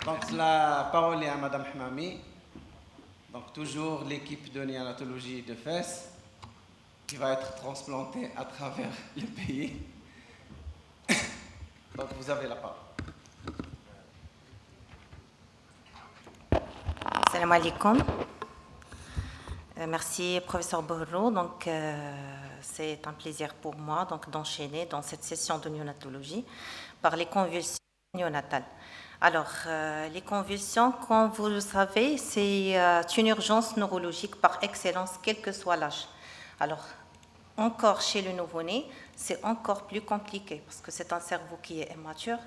Donc la parole est à Madame Hmami. Donc toujours l'équipe de néonatologie de Fès qui va être transplantée à travers le pays. Donc vous avez la parole. Salam alaikum. Merci professeur Bourrou. Donc c'est un plaisir pour moi d'enchaîner dans cette session de néonatologie par les convulsions néonatales. Alors les convulsions, comme vous le savez, c'est une urgence neurologique par excellence, quel que soit l'âge. Alors encore chez le nouveau-né, c'est encore plus compliqué parce que c'est un cerveau qui est immature.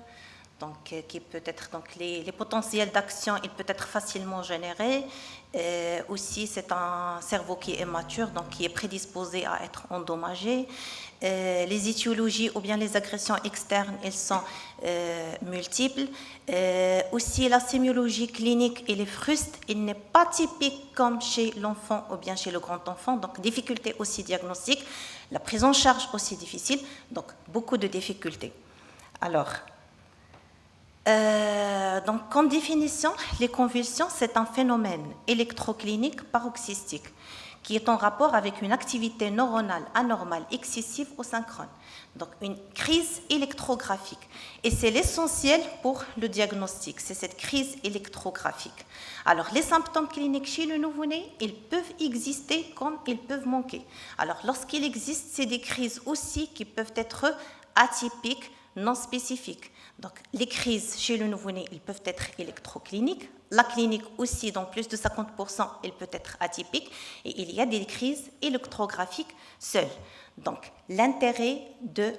Donc, qui peut être, donc les potentiels d'action, il peut être facilement généré. Aussi, c'est un cerveau qui est immature, donc qui est prédisposé à être endommagé. Les étiologies ou bien les agressions externes, elles sont multiples. Aussi, la sémiologie clinique et les frustes, il n'est pas typique comme chez l'enfant ou bien chez le grand enfant. Donc, difficultés aussi diagnostiques. La prise en charge aussi difficile. Donc, beaucoup de difficultés. Alors, donc, comme définition, les convulsions, c'est un phénomène électroclinique paroxystique qui est en rapport avec une activité neuronale anormale, excessive ou synchrone. Donc, une crise électrographique. Et c'est l'essentiel pour le diagnostic, c'est cette crise électrographique. Alors, les symptômes cliniques chez le nouveau-né, ils peuvent exister comme ils peuvent manquer. Alors, lorsqu'il existe, c'est des crises aussi qui peuvent être atypiques, non spécifiques. Donc, les crises chez le nouveau-né, ils peuvent être électrocliniques. La clinique aussi, dans plus de 50%, elle peut être atypique. Et il y a des crises électrographiques seules. Donc, l'intérêt de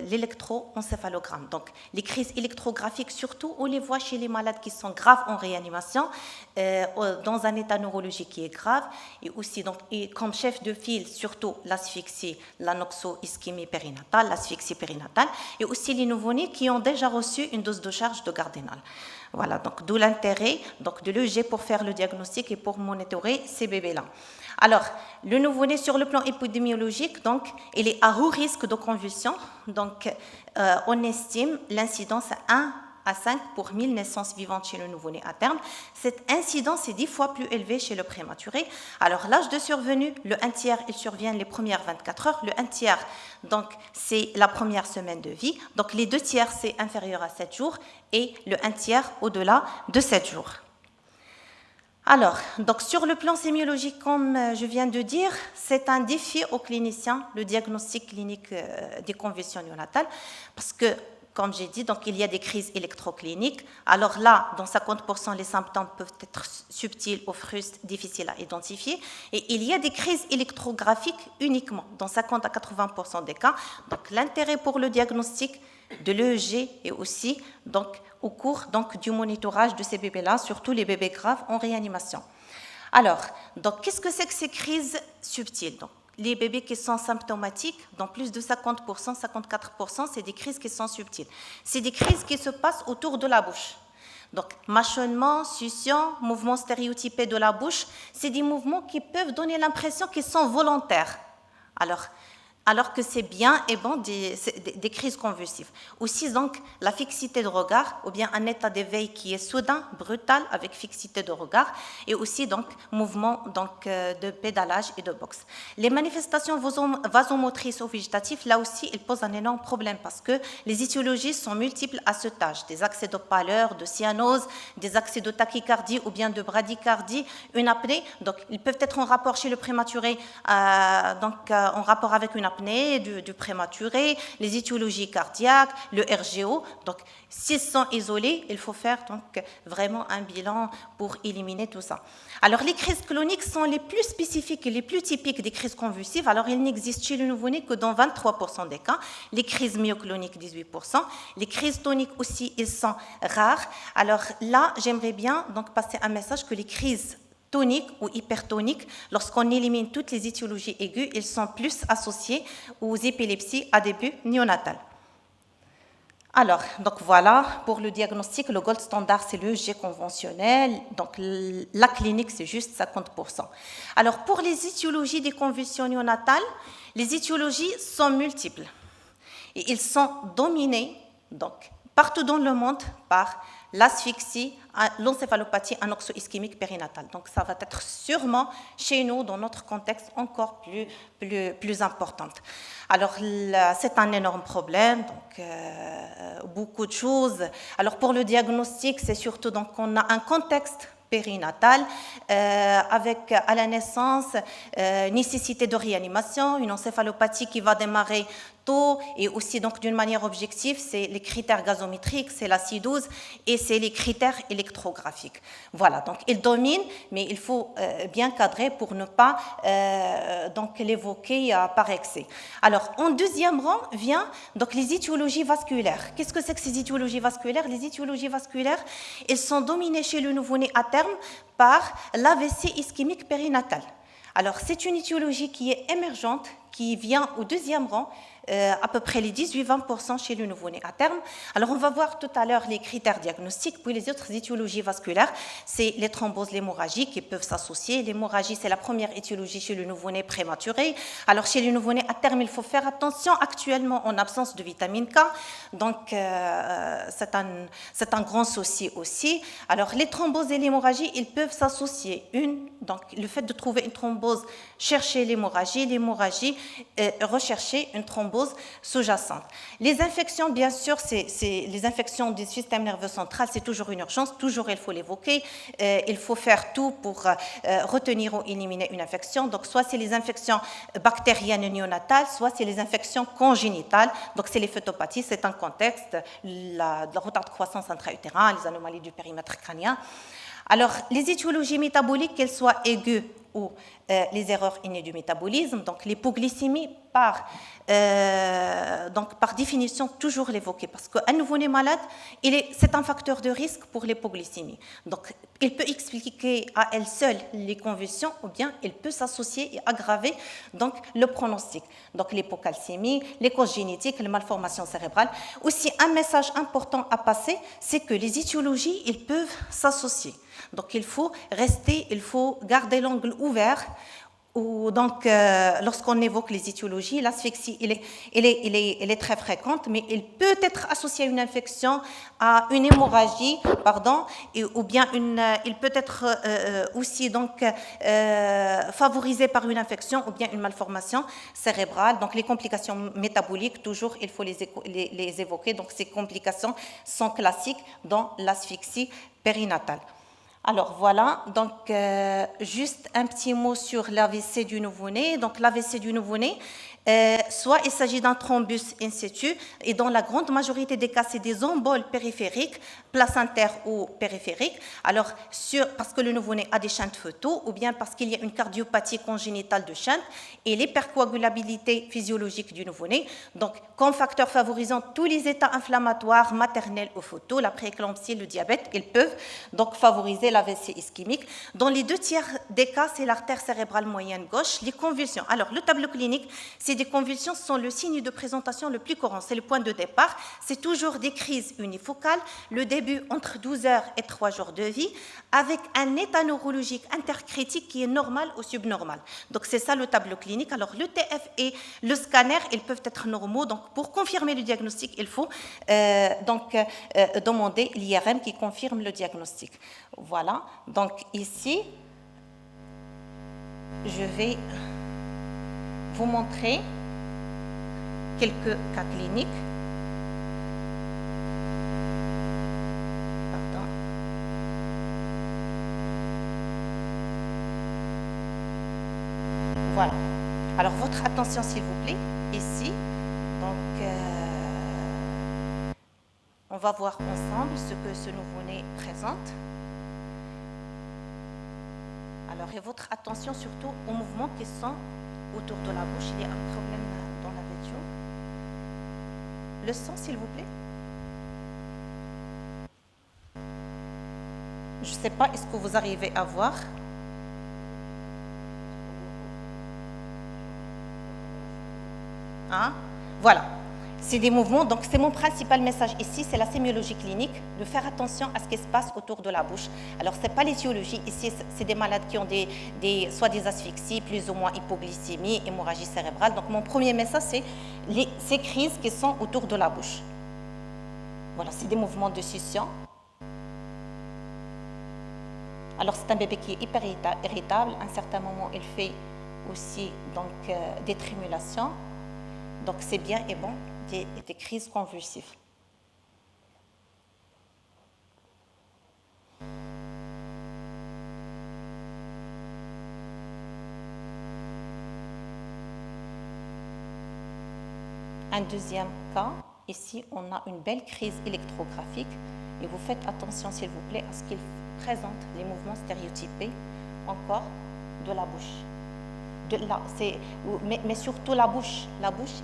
l'électroencéphalogramme. Donc, les crises électrographiques, surtout, on les voit chez les malades qui sont graves en réanimation, dans un état neurologique qui est grave, et aussi, donc, et comme chef de file, surtout l'asphyxie, l'anoxo-ischémie périnatale, l'asphyxie périnatale, et aussi les nouveau-nés qui ont déjà reçu une dose de charge de Gardinal. Voilà, donc d'où l'intérêt donc, de l'EEG pour faire le diagnostic et pour monitorer ces bébés-là. Alors, le nouveau-né sur le plan épidémiologique, donc, il est à haut risque de convulsion. Donc, on estime l'incidence à 1 à 5 pour 1000 naissances vivantes chez le nouveau-né à terme. Cette incidence est 10 fois plus élevée chez le prématuré. Alors, l'âge de survenue, le 1/3, il survient les premières 24 heures. Le 1/3, donc, c'est la première semaine de vie. Donc, les 2/3, c'est inférieur à 7 jours. Et le 1/3 au-delà de 7 jours. Alors, donc sur le plan sémiologique, comme je viens de dire, c'est un défi aux cliniciens, le diagnostic clinique des convulsions néonatales, parce que, comme j'ai dit, donc, il y a des crises électrocliniques. Alors là, dans 50%, les symptômes peuvent être subtils ou frustes, difficiles à identifier. Et il y a des crises électrographiques uniquement, dans 50 à 80% des cas. Donc, l'intérêt pour le diagnostic de l'EEG est aussi donc, au cours donc, du monitorage de ces bébés-là, surtout les bébés graves en réanimation. Alors, donc, qu'est-ce que c'est que ces crises subtiles? Donc, les bébés qui sont symptomatiques, dans plus de 50%, 54%, c'est des crises qui sont subtiles. C'est des crises qui se passent autour de la bouche. Donc, mâchonnement, succion, mouvements stéréotypés de la bouche, c'est des mouvements qui peuvent donner l'impression qu'ils sont volontaires. Alors que c'est bien et bon des crises convulsives. Aussi, donc, la fixité de regard, ou bien un état d'éveil qui est soudain, brutal, avec fixité de regard, et aussi, donc, mouvement donc, de pédalage et de boxe. Les manifestations vasomotrices ou végétatives, là aussi, elles posent un énorme problème parce que les étiologies sont multiples à cet âge. Des accès de pâleur, de cyanose, des accès de tachycardie ou bien de bradycardie, une apnée. Donc, ils peuvent être en rapport chez le prématuré, en rapport avec une apnée du prématuré, les étiologies cardiaques, le RGO. Donc, s'ils sont isolés, il faut faire donc, vraiment un bilan pour éliminer tout ça. Alors, les crises cloniques sont les plus spécifiques et les plus typiques des crises convulsives. Alors, il n'existe chez le nouveau-né que dans 23% des cas. Les crises myocloniques, 18%. Les crises toniques aussi, ils sont rares. Alors là, j'aimerais bien donc, passer un message que les crises toniques ou hypertoniques, lorsqu'on élimine toutes les étiologies aiguës, ils sont plus associés aux épilepsies à début néonatal. Alors, donc voilà, pour le diagnostic, le gold standard, c'est le G conventionnel. Donc, la clinique, c'est juste 50%. Alors, pour les étiologies des convulsions néonatales, les étiologies sont multiples. Et ils sont dominés, donc, partout dans le monde, par l'asphyxie, l'encéphalopathie anoxo-ischémique périnatale. Donc ça va être sûrement chez nous, dans notre contexte, encore plus importante. Alors c'est un énorme problème, donc beaucoup de choses. Alors pour le diagnostic, c'est surtout donc on a un contexte périnatal avec à la naissance nécessité de réanimation, une encéphalopathie qui va démarrer tôt et aussi donc d'une manière objective, c'est les critères gazométriques, c'est l'acidose et c'est les critères électrographiques. Voilà, donc ils dominent, mais il faut bien cadrer pour ne pas donc l'évoquer par excès. Alors en deuxième rang vient donc les étiologies vasculaires. Qu'est-ce que c'est que ces étiologies vasculaires? Les étiologies vasculaires, elles sont dominées chez le nouveau-né à terme par l'AVC ischémique périnatal. Alors c'est une étiologie qui est émergente, qui vient au deuxième rang, à peu près les 18-20% chez le nouveau-né à terme. Alors, on va voir tout à l'heure les critères diagnostiques, puis les autres étiologies vasculaires, c'est les thromboses, l'hémorragie qui peuvent s'associer. L'hémorragie, c'est la première étiologie chez le nouveau-né prématuré. Alors, chez le nouveau-né à terme, il faut faire attention actuellement en absence de vitamine K. Donc, c'est un grand souci aussi. Alors, les thromboses et l'hémorragie, ils peuvent s'associer. Donc, le fait de trouver une thrombose, chercher l'hémorragie, rechercher une thrombose sous-jacente. Les infections, bien sûr, c'est les infections du système nerveux central, c'est toujours une urgence, toujours il faut l'évoquer. Il faut faire tout pour retenir ou éliminer une infection. Donc, soit c'est les infections bactériennes néonatales, soit c'est les infections congénitales. Donc, c'est les phétopathies, c'est un contexte, le retard de croissance intra-utérin, les anomalies du périmètre crânien. Alors, les étiologies métaboliques, qu'elles soient aiguës ou les erreurs innées du métabolisme, donc l'hypoglycémie par définition toujours l'évoquer parce qu'un nouveau-né malade, c'est un facteur de risque pour l'hypoglycémie. Donc il peut expliquer à elle seule les convulsions ou bien il peut s'associer et aggraver donc le pronostic. Donc l'hypocalcémie, les causes génétiques, les malformations cérébrales. Aussi un message important à passer, c'est que les étiologies, ils peuvent s'associer. Donc il faut garder l'angle ouvert. Donc, lorsqu'on évoque les étiologies, l'asphyxie, elle est très fréquente, mais elle peut être associée à une infection, à une hémorragie, ou bien il peut être aussi donc favorisé par une infection ou bien une malformation cérébrale. Donc, les complications métaboliques, toujours, il faut les évoquer. Donc, ces complications sont classiques dans l'asphyxie périnatale. Alors voilà, donc juste un petit mot sur l'AVC du nouveau-né. Donc l'AVC du nouveau-né, soit il s'agit d'un thrombus in situ, et dans la grande majorité des cas, c'est des emboles périphériques, placentaires ou périphériques. Alors, parce que le nouveau-né a des shunts fœtaux, ou bien parce qu'il y a une cardiopathie congénitale de shunt, et l'hypercoagulabilité physiologique du nouveau-né. Donc, comme facteur favorisant tous les états inflammatoires maternels ou fœtaux, la prééclampsie, le diabète, ils peuvent donc favoriser l'AVC ischémique. Dans les 2 tiers des cas, c'est l'artère cérébrale moyenne gauche, les convulsions. Alors, le tableau clinique, des convulsions sont le signe de présentation le plus courant, c'est le point de départ. C'est toujours des crises unifocales, le début entre 12 heures et 3 jours de vie, avec un état neurologique intercritique qui est normal ou subnormal. Donc c'est ça le tableau clinique. Alors le TF et le scanner, ils peuvent être normaux. Donc pour confirmer le diagnostic, il faut demander l'IRM qui confirme le diagnostic. Voilà. Donc ici, je vais vous montrer quelques cas cliniques. Pardon. Voilà. Alors, votre attention, s'il vous plaît, ici. Donc, on va voir ensemble ce que ce nouveau-né présente. Alors, et votre attention surtout aux mouvements qui sont autour de la bouche. Il y a un problème dans la vidéo. Le sang, s'il vous plaît. Je ne sais pas, est-ce que vous arrivez à voir? Hein? Voilà. C'est des mouvements, donc c'est mon principal message ici, c'est la sémiologie clinique, de faire attention à ce qui se passe autour de la bouche. Alors, ce n'est pas l'étiologie, ici, c'est des malades qui ont soit des asphyxies, plus ou moins hypoglycémie, hémorragie cérébrale. Donc, mon premier message, c'est ces crises qui sont autour de la bouche. Voilà, c'est des mouvements de succion. Alors c'est un bébé qui est hyper irritable. À un certain moment, il fait aussi donc, des trémulations. Donc c'est bien et bon des crises convulsives. Un deuxième cas, ici on a une belle crise électrographique et vous faites attention s'il vous plaît à ce qu'il présente les mouvements stéréotypés encore de la bouche. Mais surtout la bouche. La bouche,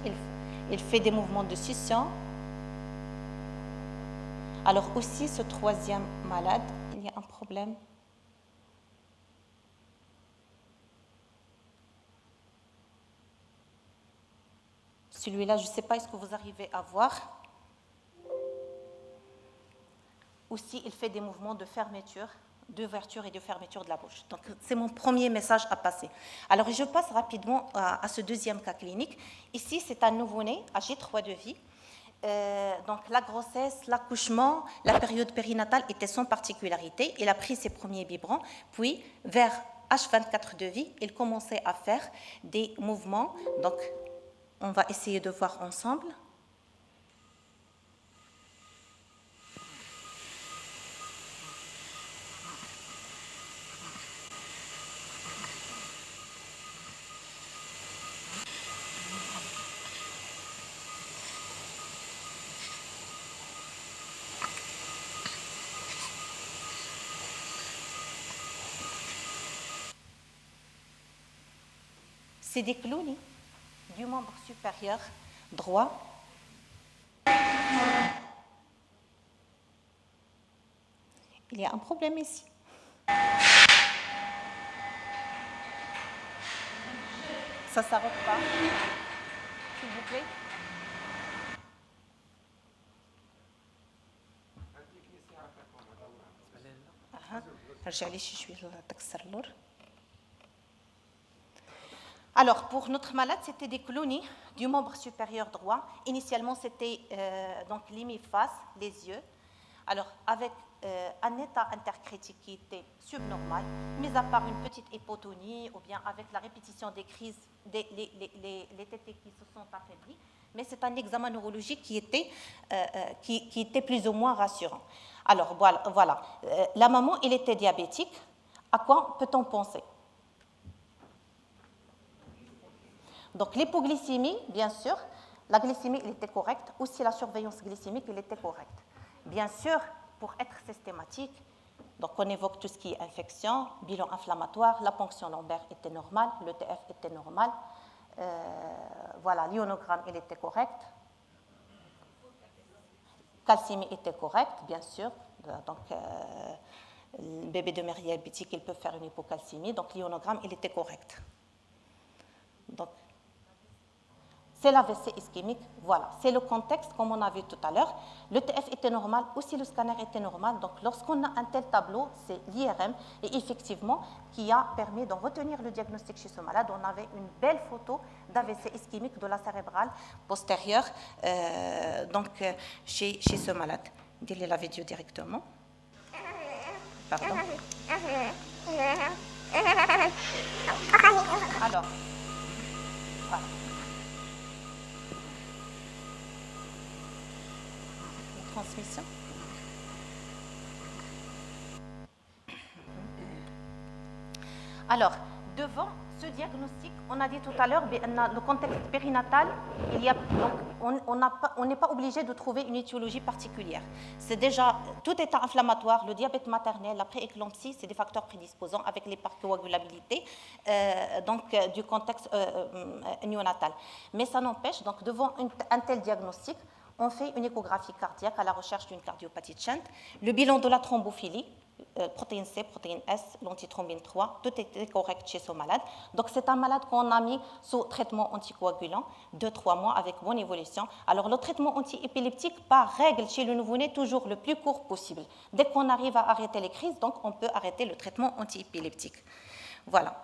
il fait des mouvements de succion. Alors aussi, ce troisième malade, il y a un problème. Celui-là, je ne sais pas, est-ce que vous arrivez à voir? Aussi, il fait des mouvements de fermeture, d'ouverture et de fermeture de la bouche. Donc, c'est mon premier message à passer. Alors, je passe rapidement à ce deuxième cas clinique. Ici, c'est un nouveau-né, âgé 3 de vie. Donc, la grossesse, l'accouchement, la période périnatale était sans particularité. Il a pris ses premiers biberons, puis, vers H24 de vie, il commençait à faire des mouvements. Donc, on va essayer de voir ensemble. C'est des clowns du membre supérieur droit. Il y a un problème ici. Ça ne s'arrête pas, s'il vous plaît. Alors, pour notre malade, c'était des clownies du membre supérieur droit. Initialement, c'était donc l'hémiphase, les yeux. Alors, avec un état intercritique qui était subnormal, mis à part une petite hypotonie ou bien avec la répétition des crises, les tétés qui se sont affaiblis. Mais c'est un examen neurologique qui était plus ou moins rassurant. Alors, voilà. La maman, elle était diabétique. À quoi peut-on penser? Donc, l'hypoglycémie, bien sûr, la glycémie, elle était correcte. Aussi, la surveillance glycémique, elle était correcte. Bien sûr, pour être systématique, donc on évoque tout ce qui est infection, bilan inflammatoire, la ponction lombaire était normale, le TF était normal. Voilà, l'ionogramme, il était correct. Calcémie était correcte, bien sûr. Donc, le bébé de mère diabétique, il peut faire une hypocalcémie. Donc, l'ionogramme, il était correct. Donc, c'est l'AVC ischémique, voilà. C'est le contexte, comme on a vu tout à l'heure. Le TF était normal, aussi le scanner était normal. Donc, lorsqu'on a un tel tableau, c'est l'IRM, et effectivement, qui a permis de retenir le diagnostic chez ce malade. On avait une belle photo d'AVC ischémique de la cérébrale postérieure, chez ce malade. Délai la vidéo directement. Pardon. Alors, voilà. Transmission. Alors, devant ce diagnostic, on a dit tout à l'heure, le contexte périnatal, on n'est pas obligé de trouver une étiologie particulière. C'est déjà tout état inflammatoire, le diabète maternel, la prééclampsie, c'est des facteurs prédisposants avec l'hypercoagulabilité du contexte néonatal. Mais ça n'empêche, donc devant un tel diagnostic, on fait une échographie cardiaque à la recherche d'une cardiopathie de Shunt. Le bilan de la thrombophilie, protéine C, protéine S, l'antithrombine 3, tout était correct chez ce malade. Donc, c'est un malade qu'on a mis sous traitement anticoagulant, 2-3 mois avec bonne évolution. Alors, le traitement antiépileptique, par règle, chez le nouveau-né, toujours le plus court possible. Dès qu'on arrive à arrêter les crises, donc, on peut arrêter le traitement antiépileptique. Voilà.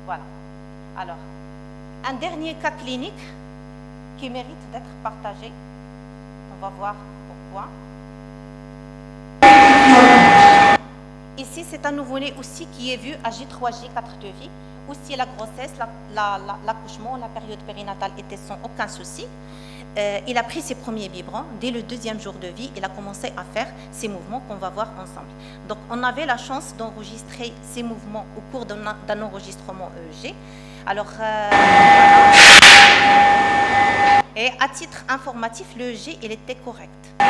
Voilà. Alors, un dernier cas clinique qui mérite d'être partagé. On va voir pourquoi. Ici, c'est un nouveau-né aussi qui est vu à J3J 4 de vie. Aussi, la grossesse, l'accouchement, la période périnatale était sans aucun souci. Il a pris ses premiers biberons. Dès le 2e jour de vie, il a commencé à faire ces mouvements qu'on va voir ensemble. Donc, on avait la chance d'enregistrer ces mouvements au cours d'un enregistrement EEG. Alors, et à titre informatif, l'EEG, il était correct. Le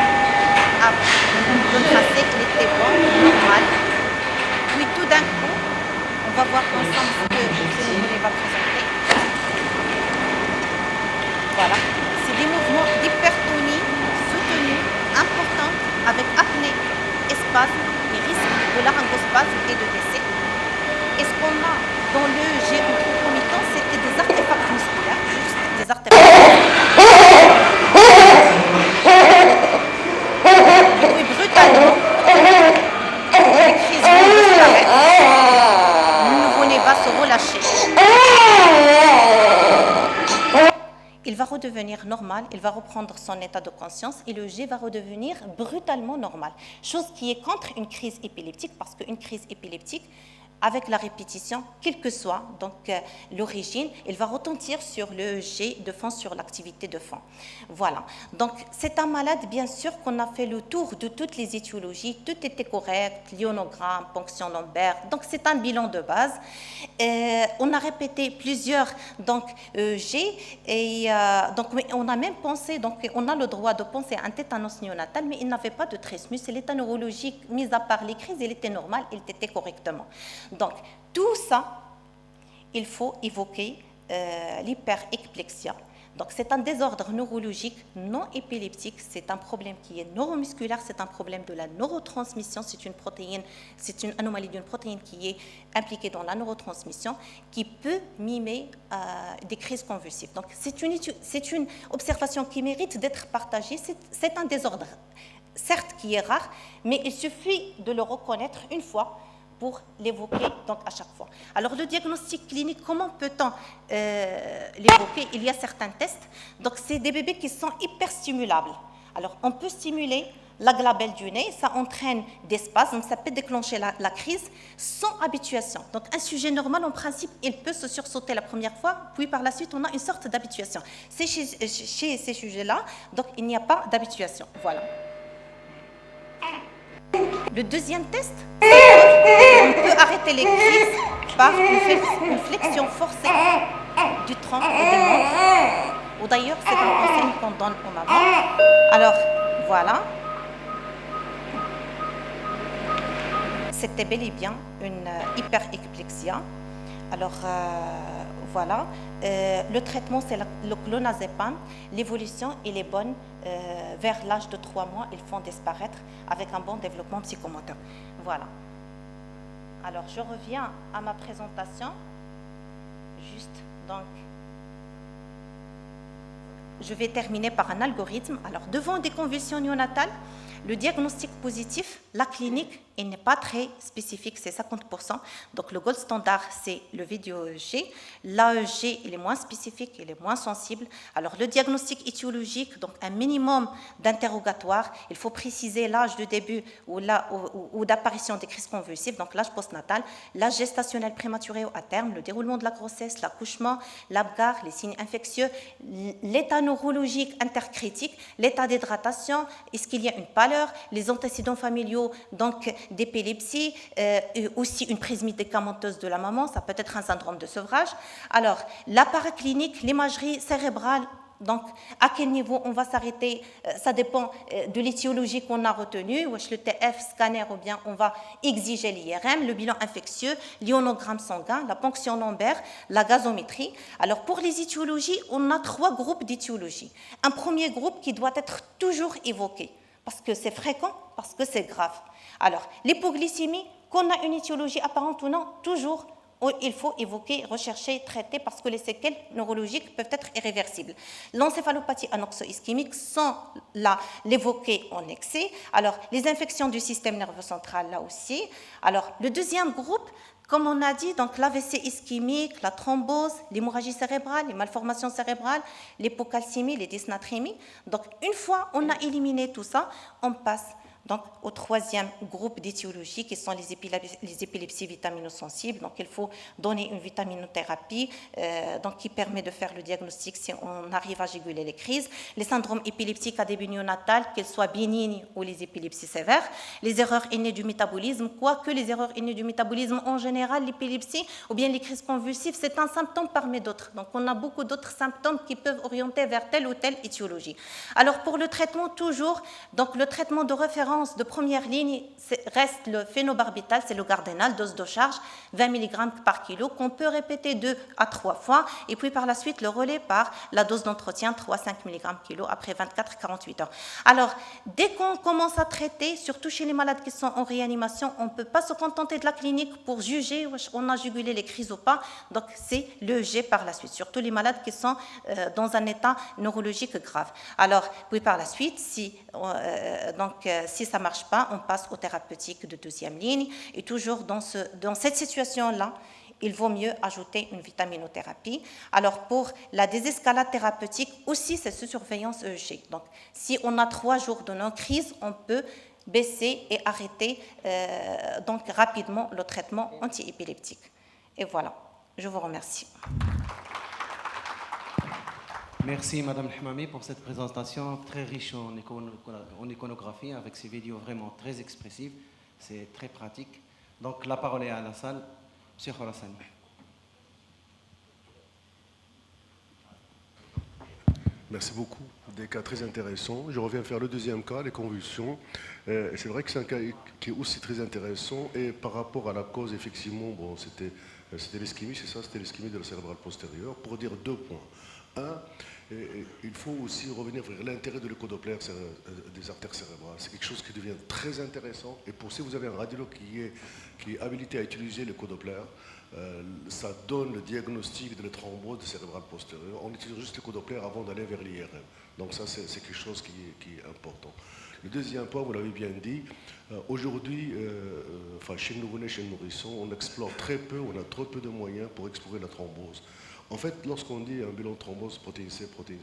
tracé, il était bon, normal. Puis tout d'un coup, on va voir ensemble ce que ce nouveau-né va présenter. Voilà. C'est des mouvements d'hypertonie soutenus, importants, avec apnée, espasme et risque de laryngospasme et de décès. Et ce qu'on a dans l'EEG en concomitant, c'était des artefacts musculaires, juste des artefacts musculaires. Et puis brutalement, les crises vont disparaître. Le nouveau-né va se relâcher. Il va redevenir normal, il va reprendre son état de conscience et le G va redevenir brutalement normal. Chose qui est contre une crise épileptique parce qu'une crise épileptique, avec la répétition, quelle que soit donc l'origine, il va retentir sur le G de fond, sur l'activité de fond. Voilà. Donc, c'est un malade, bien sûr, qu'on a fait le tour de toutes les étiologies. Tout était correct, l'ionogramme, ponction lombaire. Donc, c'est un bilan de base. On a répété plusieurs donc, G et donc, on a même pensé, donc, on a le droit de penser à un tétanos néonatal, mais il n'avait pas de trismus. L'état neurologique, mis à part les crises, il était normal, il était correctement. Donc, tout ça, il faut évoquer l'hyperekplexia. Donc, c'est un désordre neurologique non épileptique, c'est un problème qui est neuromusculaire, c'est un problème de la neurotransmission, c'est une protéine, c'est une anomalie d'une protéine qui est impliquée dans la neurotransmission, qui peut mimer des crises convulsives. Donc, c'est une observation qui mérite d'être partagée, c'est un désordre, certes qui est rare, mais il suffit de le reconnaître une fois pour l'évoquer donc à chaque fois. Alors le diagnostic clinique, comment peut-on l'évoquer? Il y a certains tests. Donc c'est des bébés qui sont hyperstimulables. Alors on peut stimuler la glabelle du nez, ça entraîne des spasmes, ça peut déclencher la crise sans habituation. Donc un sujet normal, en principe, il peut se sursauter la première fois, puis par la suite on a une sorte d'habituation. C'est chez ces sujets-là, donc il n'y a pas d'habituation. Voilà. Le deuxième test, on peut arrêter les crises par une flexion forcée du tronc et des membres. Ou d'ailleurs, c'est un conseil qu'on donne aux mamans. Alors, voilà. C'était bel et bien une hyperekplexia. Alors, voilà. Le traitement, c'est le clonazepam. L'évolution, elle est bonne. Vers l'âge de 3 mois, ils font disparaître avec un bon développement psychomoteur. Voilà. Alors, je reviens à ma présentation. Juste, donc, je vais terminer par un algorithme. Alors, devant des convulsions néonatales, le diagnostic positif, la clinique, il n'est pas très spécifique, c'est 50%. Donc, le gold standard, c'est le vidéo-EEG. L'AEG, il est moins spécifique, il est moins sensible. Alors, le diagnostic étiologique, donc un minimum d'interrogatoire. Il faut préciser l'âge de début ou d'apparition des crises convulsives, donc l'âge postnatal, l'âge gestationnel prématuré ou à terme, le déroulement de la grossesse, l'accouchement, l'abgar, les signes infectieux, l'état neurologique intercritique, l'état d'hydratation, est-ce qu'il y a une pâleur, les antécédents familiaux, donc d'épilepsie, aussi une prise médicamenteuse de la maman, ça peut être un syndrome de sevrage. Alors, la paraclinique, l'imagerie cérébrale, donc à quel niveau on va s'arrêter, ça dépend de l'étiologie qu'on a retenue, wesh le TF, scanner ou bien on va exiger l'IRM, le bilan infectieux, l'ionogramme sanguin, la ponction lombaire, la gazométrie. Alors pour les étiologies, on a 3 groupes d'étiologies. Un premier groupe qui doit être toujours évoqué, parce que c'est fréquent, parce que c'est grave. Alors, l'hypoglycémie, qu'on a une étiologie apparente ou non, toujours, il faut évoquer, rechercher, traiter, parce que les séquelles neurologiques peuvent être irréversibles. L'encéphalopathie anoxo-ischémique, sans l'évoquer en excès. Alors, les infections du système nerveux central, là aussi. Alors, le deuxième groupe, Comme on a dit, donc l'AVC ischémique, la thrombose, l'hémorragie cérébrale, les malformations cérébrales, l'hypocalcémie, les dysnatrémies. Donc, une fois on a éliminé tout ça, on passe donc au troisième groupe d'étiologies qui sont les épilepsies vitaminosensibles. Donc, il faut donner une vitaminothérapie donc, qui permet de faire le diagnostic si on arrive à juguler les crises. Les syndromes épileptiques à début néonatal, qu'ils soient bénignes ou les épilepsies sévères. Les erreurs innées du métabolisme, quoique les erreurs innées du métabolisme, en général, l'épilepsie ou bien les crises convulsives, c'est un symptôme parmi d'autres. Donc, on a beaucoup d'autres symptômes qui peuvent orienter vers telle ou telle étiologie. Alors, pour le traitement, toujours, donc le traitement de référence de première ligne reste le phénobarbital, c'est le Gardénal, dose de charge, 20 mg par kilo, qu'on peut répéter 2 à 3 fois, et puis par la suite le relais par la dose d'entretien, 3-5 mg kilo, après 24-48 heures. Alors, dès qu'on commence à traiter, surtout chez les malades qui sont en réanimation, on ne peut pas se contenter de la clinique pour juger on a jugulé les crises ou pas, donc c'est l'EEG par la suite, surtout les malades qui sont dans un état neurologique grave. Alors, puis par la suite, si ça ne marche pas, on passe aux thérapeutiques de deuxième ligne. Et toujours dans cette situation-là, il vaut mieux ajouter une vitaminothérapie. Alors, pour la désescalade thérapeutique, aussi, c'est sous surveillance EEG. Donc, si on a 3 jours de non-crise, on peut baisser et arrêter donc rapidement le traitement antiépileptique. Et voilà, je vous remercie. Merci Madame Hmami pour cette présentation très riche en iconographie avec ces vidéos vraiment très expressives. C'est très pratique. Donc la parole est à la salle. Monsieur Khorassani. Merci beaucoup. Des cas très intéressants. Je reviens faire le deuxième cas, les convulsions. C'est vrai que c'est un cas qui est aussi très intéressant. Et par rapport à la cause, effectivement, bon, c'était l'ischémie, c'est ça, c'était l'ischémie de la cérébrale postérieure. Pour dire 2 points. Un, il faut aussi revenir vers l'intérêt de l'échodoppler des artères cérébrales. C'est quelque chose qui devient très intéressant. Et pour si vous avez un radiologue qui est habilité à utiliser l'échodoppler, ça donne le diagnostic de la thrombose cérébrale postérieure. On utilise juste l'échodoppler avant d'aller vers l'IRM. Donc ça, c'est quelque chose qui est important. Le deuxième point, vous l'avez bien dit, aujourd'hui, chez le nouveau-né, chez le nourrisson, on explore très peu, on a trop peu de moyens pour explorer la thrombose. En fait, lorsqu'on dit un bilan de thrombose, protéine C, protéine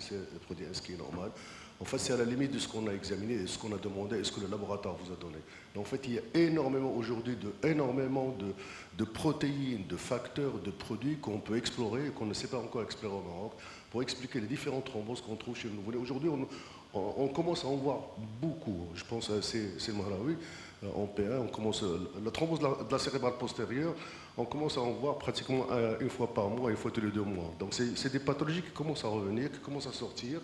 S qui est normal, en fait, c'est à la limite de ce qu'on a examiné, de ce qu'on a demandé et ce que le laboratoire vous a donné. Et en fait, il y a énormément aujourd'hui de protéines, de facteurs, de produits qu'on peut explorer et qu'on ne sait pas encore explorer au Maroc pour expliquer les différentes thromboses qu'on trouve chez le nouveau-né. Aujourd'hui, on commence à en voir beaucoup. Je pense à c'est le Malawi. En P1, on commence la thrombose de la cérébrale postérieure, on commence à en voir pratiquement 1 fois par mois, 1 fois tous les 2 mois. Donc c'est des pathologies qui commencent à revenir, qui commencent à sortir.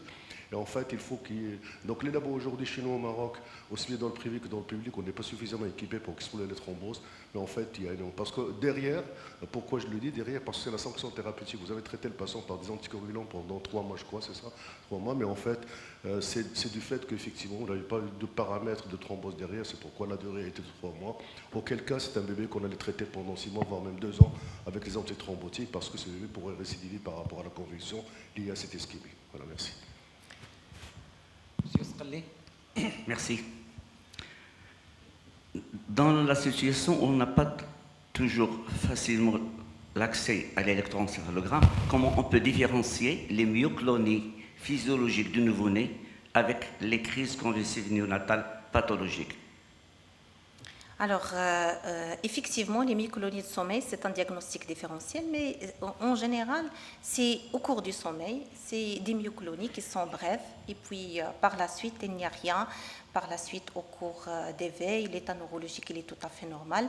Et en fait, il faut qu'il y ait... Donc les labos aujourd'hui chez nous au Maroc, aussi bien dans le privé que dans le public, on n'est pas suffisamment équipés pour explorer les thromboses. Mais en fait, il y a... Parce que derrière, pourquoi je le dis derrière? Parce que c'est la sanction thérapeutique. Vous avez traité le patient par des anticoagulants pendant 3 mois, je crois, c'est ça? 3 mois, mais en fait, c'est du fait qu'effectivement, vous n'avez pas eu de paramètres de thrombose derrière, c'est pourquoi la durée était de 3 mois. Auquel cas, c'est un bébé qu'on allait traiter pendant 6 mois, voire même 2 ans, avec les antithrombotiques, parce que ce bébé pourrait récidiver par rapport à la convulsion liée à cette ischémie. Voilà, merci. Monsieur Sqalli. Merci. Dans la situation où on n'a pas toujours facilement l'accès à l'électroencéphalogramme, comment on peut différencier les myoclonies physiologiques du nouveau-né avec les crises convulsives néonatales pathologiques? Alors, effectivement, les myoclonies de sommeil, c'est un diagnostic différentiel, mais en général, c'est au cours du sommeil, c'est des myoclonies qui sont brèves, et puis par la suite, il n'y a rien. Par la suite, au cours d'éveil, l'état neurologique, il est tout à fait normal.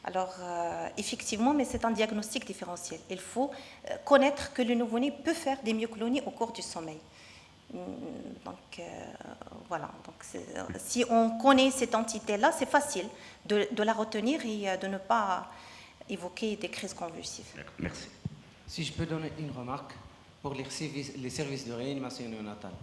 Alors, effectivement, mais c'est un diagnostic différentiel. Il faut connaître que le nouveau-né peut faire des myoclonies au cours du sommeil. Donc, voilà. Donc, si on connaît cette entité-là, c'est facile de la retenir et de ne pas évoquer des crises convulsives. Merci. Si je peux donner une remarque pour les services de réanimation néonatale,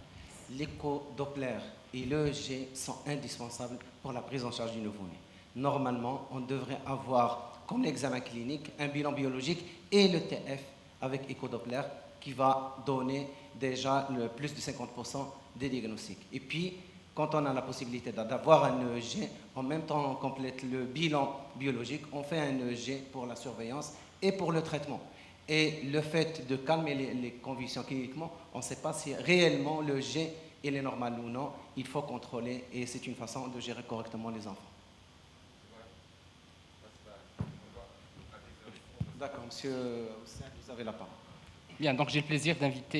l'écho-doppler et l'EEG sont indispensables pour la prise en charge du nouveau-né. Normalement, on devrait avoir, comme l'examen clinique, un bilan biologique et le TF avec écho-doppler qui va donner déjà plus de 50% des diagnostics. Et puis, quand on a la possibilité d'avoir un EEG, en même temps on complète le bilan biologique, on fait un EEG pour la surveillance et pour le traitement. Et le fait de calmer les convulsions cliniquement, on ne sait pas si réellement le G il est normal ou non. Il faut contrôler et c'est une façon de gérer correctement les enfants. D'accord, monsieur Hussein, vous avez la parole. Bien, donc j'ai le plaisir d'inviter